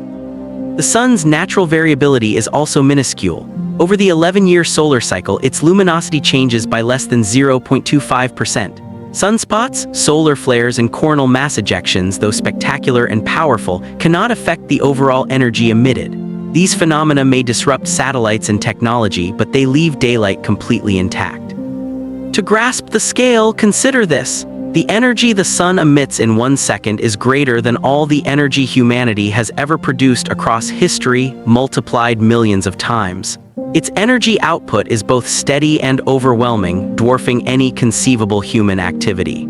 The sun's natural variability is also minuscule. Over the 11-year solar cycle, its luminosity changes by less than 0.25%. Sunspots, solar flares, and coronal mass ejections, though spectacular and powerful, cannot affect the overall energy emitted. These phenomena may disrupt satellites and technology, but they leave daylight completely intact. To grasp the scale, consider this. The energy the sun emits in 1 second is greater than all the energy humanity has ever produced across history, multiplied millions of times. Its energy output is both steady and overwhelming, dwarfing any conceivable human activity.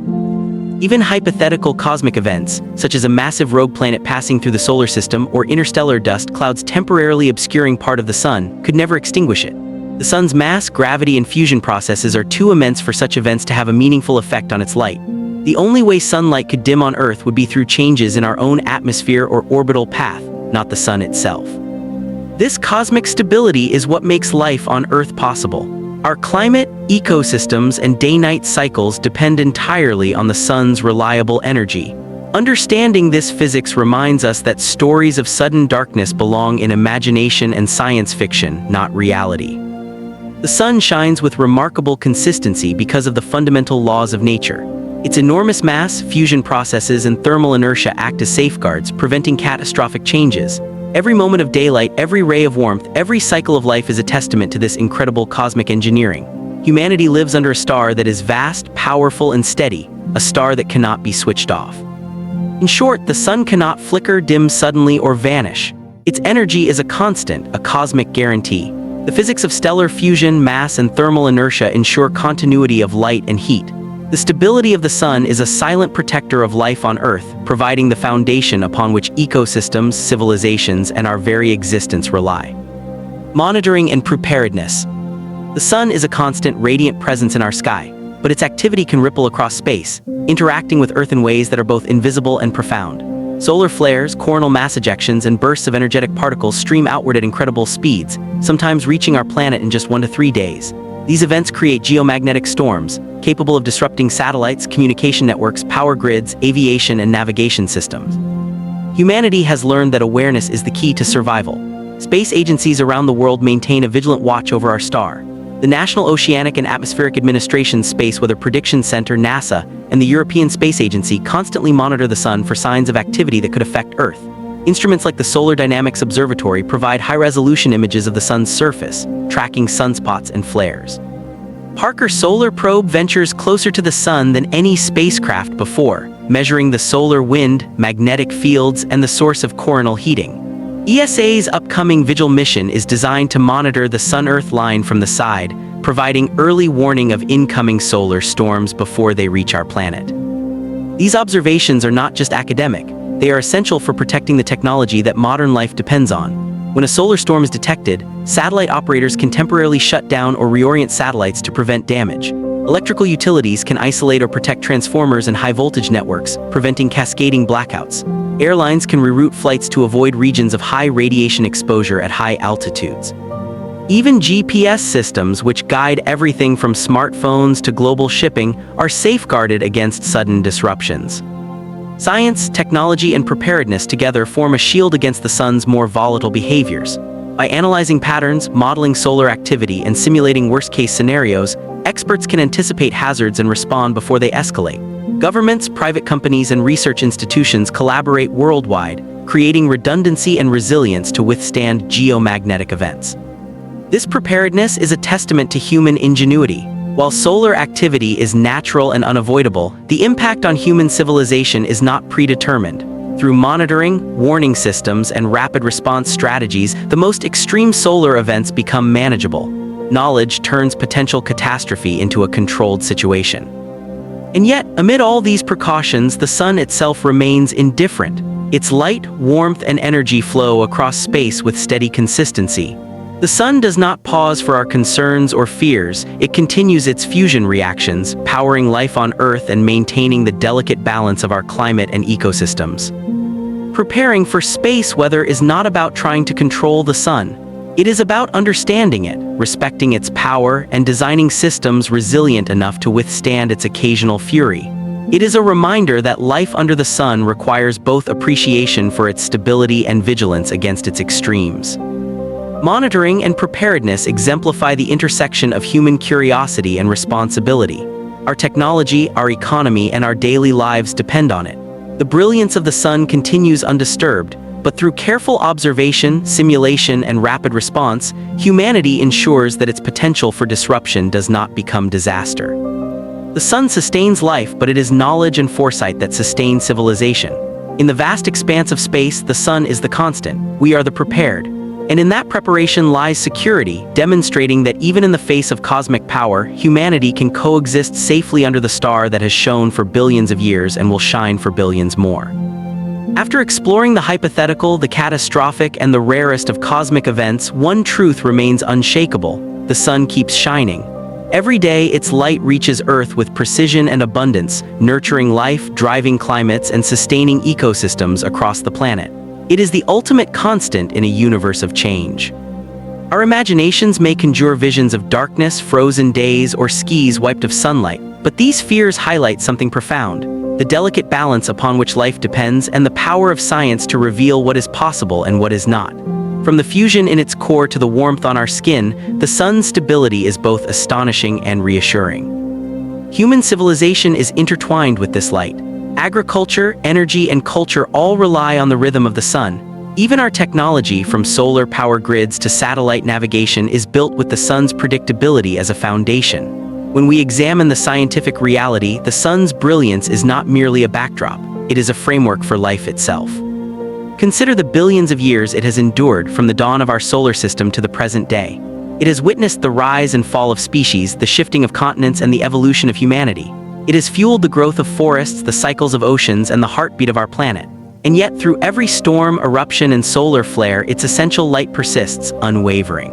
Even hypothetical cosmic events, such as a massive rogue planet passing through the solar system or interstellar dust clouds temporarily obscuring part of the sun, could never extinguish it. The sun's mass, gravity, and fusion processes are too immense for such events to have a meaningful effect on its light. The only way sunlight could dim on Earth would be through changes in our own atmosphere or orbital path, not the sun itself. This cosmic stability is what makes life on Earth possible. Our climate, ecosystems, and day-night cycles depend entirely on the sun's reliable energy. Understanding this physics reminds us that stories of sudden darkness belong in imagination and science fiction, not reality. The sun shines with remarkable consistency because of the fundamental laws of nature. Its enormous mass, fusion processes, and thermal inertia act as safeguards, preventing catastrophic changes. Every moment of daylight, every ray of warmth, every cycle of life is a testament to this incredible cosmic engineering. Humanity lives under a star that is vast, powerful, and steady, a star that cannot be switched off. In short, the sun cannot flicker, dim suddenly, or vanish. Its energy is a constant, a cosmic guarantee. The physics of stellar fusion, mass, and thermal inertia ensure continuity of light and heat. The stability of the sun is a silent protector of life on Earth, providing the foundation upon which ecosystems, civilizations, and our very existence rely. Monitoring and preparedness. The sun is a constant, radiant presence in our sky. but its activity can ripple across space, interacting with Earth in ways that are both invisible and profound. Solar flares, coronal mass ejections, and bursts of energetic particles stream outward at incredible speeds, sometimes reaching our planet in just 1 to 3 days. These events create geomagnetic storms, capable of disrupting satellites, communication networks, power grids, aviation, and navigation systems. Humanity has learned that awareness is the key to survival. Space agencies around the world maintain a vigilant watch over our star. The National Oceanic and Atmospheric Administration's Space Weather Prediction Center, NASA, and the European Space Agency constantly monitor the sun for signs of activity that could affect Earth. Instruments like the Solar Dynamics Observatory provide high-resolution images of the sun's surface, tracking sunspots and flares. Parker's solar probe ventures closer to the sun than any spacecraft before, measuring the solar wind, magnetic fields, and the source of coronal heating. ESA's upcoming Vigil mission is designed to monitor the Sun-Earth line from the side, providing early warning of incoming solar storms before they reach our planet. These observations are not just academic, they are essential for protecting the technology that modern life depends on. When a solar storm is detected, satellite operators can temporarily shut down or reorient satellites to prevent damage. Electrical utilities can isolate or protect transformers and high-voltage networks, preventing cascading blackouts. Airlines can reroute flights to avoid regions of high radiation exposure at high altitudes. Even GPS systems, which guide everything from smartphones to global shipping, are safeguarded against sudden disruptions. Science, technology, and preparedness together form a shield against the sun's more volatile behaviors. By analyzing patterns, modeling solar activity, and simulating worst-case scenarios, experts can anticipate hazards and respond before they escalate. Governments, private companies, and research institutions collaborate worldwide, creating redundancy and resilience to withstand geomagnetic events. This preparedness is a testament to human ingenuity. While solar activity is natural and unavoidable, the impact on human civilization is not predetermined. Through monitoring, warning systems, and rapid response strategies, the most extreme solar events become manageable. Knowledge turns potential catastrophe into a controlled situation. And yet, amid all these precautions, the sun itself remains indifferent. Its light, warmth, and energy flow across space with steady consistency. The sun does not pause for our concerns or fears. It continues its fusion reactions, powering life on Earth and maintaining the delicate balance of our climate and ecosystems. Preparing for space weather is not about trying to control the sun. It is about understanding it, respecting its power, and designing systems resilient enough to withstand its occasional fury. It is a reminder that life under the sun requires both appreciation for its stability and vigilance against its extremes. Monitoring and preparedness exemplify the intersection of human curiosity and responsibility. Our technology, our economy, and our daily lives depend on it. The brilliance of the sun continues undisturbed, but through careful observation, simulation, and rapid response, humanity ensures that its potential for disruption does not become disaster. The sun sustains life, but it is knowledge and foresight that sustain civilization. In the vast expanse of space, the sun is the constant. We are the prepared. And in that preparation lies security, demonstrating that even in the face of cosmic power, humanity can coexist safely under the star that has shone for billions of years and will shine for billions more. After exploring the hypothetical, the catastrophic, and the rarest of cosmic events, one truth remains unshakable: the sun keeps shining. Every day, its light reaches Earth with precision and abundance, nurturing life, driving climates, and sustaining ecosystems across the planet. It is the ultimate constant in a universe of change. Our imaginations may conjure visions of darkness, frozen days, or skies wiped of sunlight, but these fears highlight something profound: the delicate balance upon which life depends and the power of science to reveal what is possible and what is not. From the fusion in its core to the warmth on our skin, the sun's stability is both astonishing and reassuring. Human civilization is intertwined with this light. Agriculture, energy, and culture all rely on the rhythm of the sun. Even our technology, from solar power grids to satellite navigation, is built with the sun's predictability as a foundation. When we examine the scientific reality, the sun's brilliance is not merely a backdrop, it is a framework for life itself. Consider the billions of years it has endured from the dawn of our solar system to the present day. It has witnessed the rise and fall of species, the shifting of continents, and the evolution of humanity. It has fueled the growth of forests, the cycles of oceans, and the heartbeat of our planet. And yet, through every storm, eruption, and solar flare, its essential light persists, unwavering.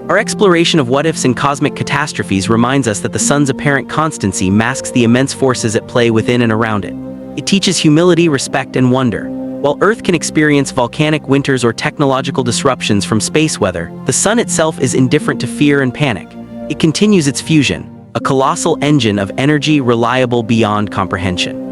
Our exploration of what-ifs and cosmic catastrophes reminds us that the sun's apparent constancy masks the immense forces at play within and around it. It teaches humility, respect, and wonder. While Earth can experience volcanic winters or technological disruptions from space weather, the sun itself is indifferent to fear and panic. It continues its fusion, a colossal engine of energy reliable beyond comprehension.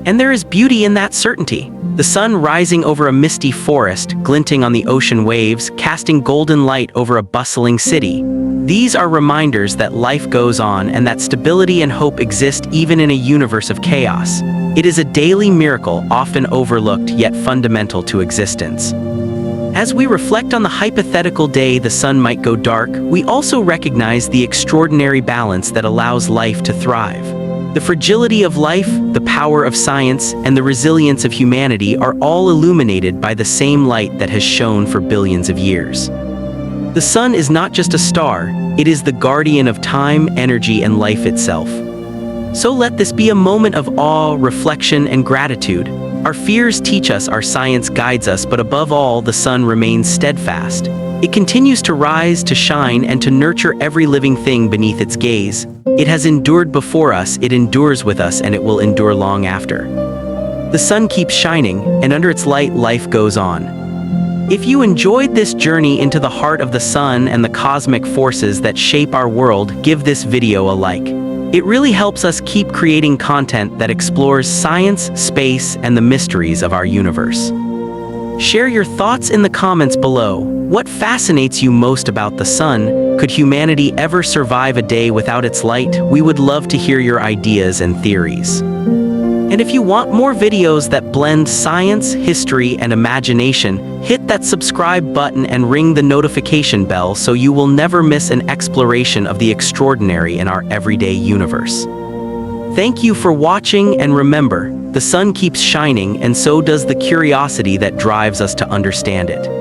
And there is beauty in that certainty. The sun rising over a misty forest, glinting on the ocean waves, casting golden light over a bustling city. These are reminders that life goes on and that stability and hope exist even in a universe of chaos. It is a daily miracle, often overlooked yet fundamental to existence. As we reflect on the hypothetical day the sun might go dark, we also recognize the extraordinary balance that allows life to thrive. The fragility of life, the power of science, and the resilience of humanity are all illuminated by the same light that has shone for billions of years. The sun is not just a star, it is the guardian of time, energy, and life itself. So let this be a moment of awe, reflection, and gratitude. Our fears teach us, our science guides us, but above all, the sun remains steadfast. It continues to rise, to shine, and to nurture every living thing beneath its gaze. It has endured before us, it endures with us, and it will endure long after. The sun keeps shining, and under its light, life goes on. If you enjoyed this journey into the heart of the sun and the cosmic forces that shape our world, give this video a like. It really helps us keep creating content that explores science, space, and the mysteries of our universe. Share your thoughts in the comments below. What fascinates you most about the sun? Could humanity ever survive a day without its light? We would love to hear your ideas and theories. And if you want more videos that blend science, history, and imagination, hit that subscribe button and ring the notification bell so you will never miss an exploration of the extraordinary in our everyday universe. Thank you for watching, and remember, the sun keeps shining, and so does the curiosity that drives us to understand it.